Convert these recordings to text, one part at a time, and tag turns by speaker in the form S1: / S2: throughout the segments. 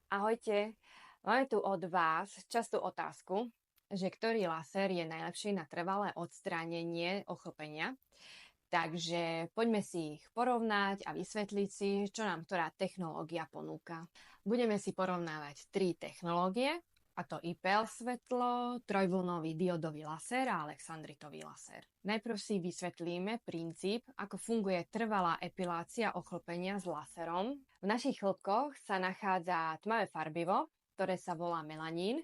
S1: Ahojte, máme tu od vás častú otázku, že ktorý laser je najlepší na trvalé odstránenie ochlpenia. Takže poďme si ich porovnať a vysvetliť si, čo nám ktorá technológia ponúka. Budeme si porovnávať 3 technológie, a to IPL svetlo, trojvlnový diodový laser a alexandritový laser. Najprv si vysvetlíme princíp, ako funguje trvalá epilácia ochlpenia s laserom. V našich chlpkoch sa nachádza tmavé farbivo, ktoré sa volá melanín.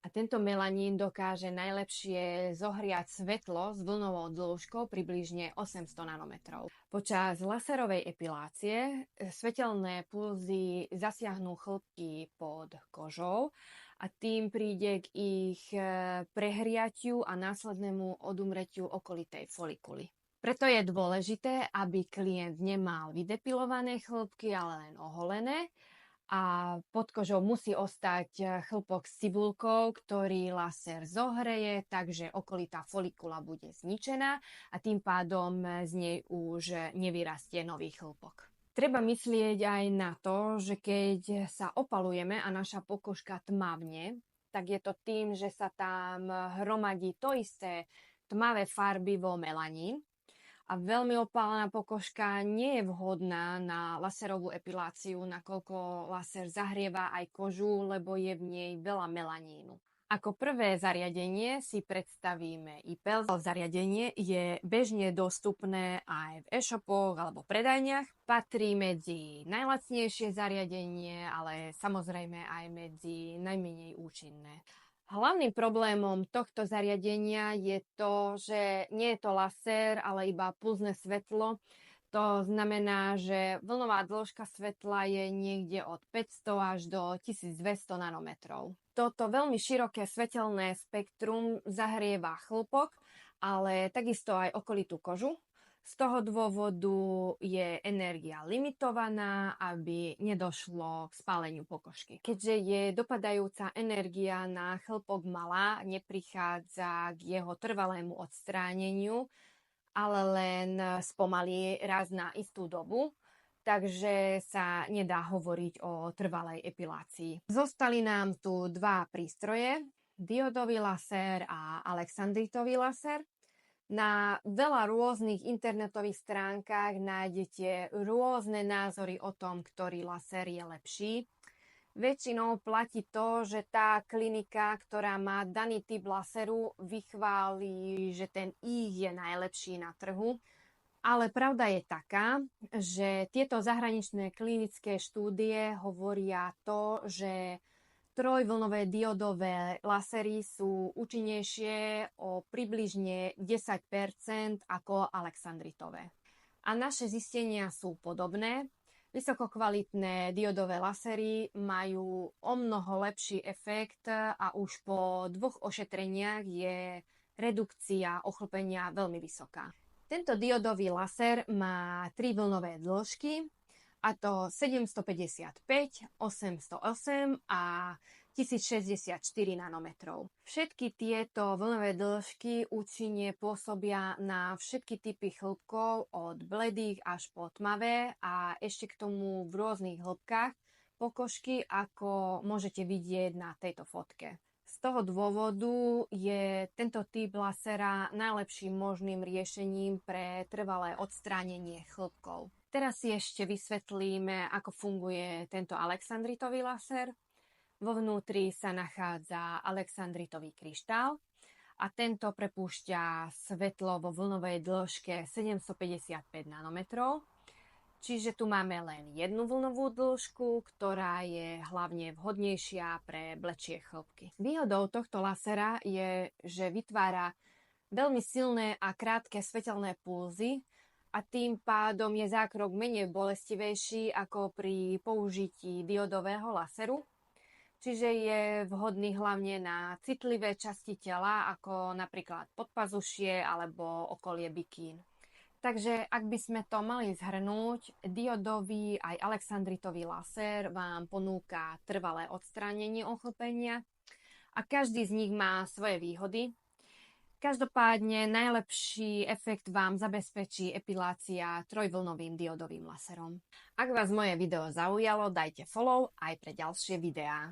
S1: A tento melanín dokáže najlepšie zohriať svetlo s vlnovou dĺžkou približne 800 nanometrov. Počas laserovej epilácie svetelné pulzy zasiahnu chlpky pod kožou a tým príde k ich prehriatiu a následnému odumretiu okolitej folikuly. Preto je dôležité, aby klient nemal vydepilované chlpky, ale len oholené, a pod kožou musí ostať chlpok s cibulkou, ktorý laser zohreje, takže okolitá folikula bude zničená a tým pádom z nej už nevyrastie nový chlpok. Treba myslieť aj na to, že keď sa opalujeme a naša pokožka tmavne, tak je to tým, že sa tam hromadí to isté tmavé farbivo melanín, a veľmi opálená pokožka nie je vhodná na laserovú epiláciu, nakoľko laser zahrieva aj kožu, lebo je v nej veľa melanínu. Ako prvé zariadenie si predstavíme IPL. Zariadenie je bežne dostupné aj v e-shopoch alebo predajniach. Patrí medzi najlacnejšie zariadenie, ale samozrejme aj medzi najmenej účinné. Hlavným problémom tohto zariadenia je to, že nie je to laser, ale iba pulzné svetlo. To znamená, že vlnová dĺžka svetla je niekde od 500 až do 1200 nanometrov. Toto veľmi široké svetelné spektrum zahrieva chlpok, ale takisto aj okolitú kožu. Z toho dôvodu je energia limitovaná, aby nedošlo k spáleniu pokožky. Keďže je dopadajúca energia na chlpok malá, neprichádza k jeho trvalému odstráneniu, ale len spomalí raz na istú dobu, takže sa nedá hovoriť o trvalej epilácii. Zostali nám tu dva prístroje, diodový laser a alexandritový laser. Na veľa rôznych internetových stránkach nájdete rôzne názory o tom, ktorý laser je lepší. Väčšinou platí to, že tá klinika, ktorá má daný typ laseru, vychváli, že ten ich je najlepší na trhu. Ale pravda je taká, že tieto zahraničné klinické štúdie hovoria to, že trojvlnové diodové lasery sú účinnejšie o približne 10% ako alexandritové. A naše zistenia sú podobné. Vysokokvalitné diodové lasery majú omnoho lepší efekt a už po 2 ošetreniach je redukcia ochlpenia veľmi vysoká. Tento diodový laser má 3 vlnové dĺžky, a to 755, 808 a 1064 nanometrov. Všetky tieto vlnové dĺžky účinne pôsobia na všetky typy chlpkov od bledých až po tmavé a ešte k tomu v rôznych hĺbkach pokožky, ako môžete vidieť na tejto fotke. Z toho dôvodu je tento typ lasera najlepším možným riešením pre trvalé odstránenie chlpkov. Teraz si ešte vysvetlíme, ako funguje tento alexandritový laser. Vo vnútri sa nachádza alexandritový kryštál a tento prepúšťa svetlo vo vlnovej dĺžke 755 nanometrov. Čiže tu máme len jednu vlnovú dĺžku, ktorá je hlavne vhodnejšia pre bledšie chlpky. Výhodou tohto lasera je, že vytvára veľmi silné a krátke svetelné pulzy, a tým pádom je zákrok menej bolestivejší ako pri použití diodového laseru. Čiže je vhodný hlavne na citlivé časti tela, ako napríklad podpazušie alebo okolie bikín. Takže ak by sme to mali zhrnúť, diodový aj alexandritový laser vám ponúka trvalé odstránenie ochlpenia a každý z nich má svoje výhody. Každopádne najlepší efekt vám zabezpečí epilácia trojvlnovým diodovým laserom. Ak vás moje video zaujalo, dajte follow aj pre ďalšie videá.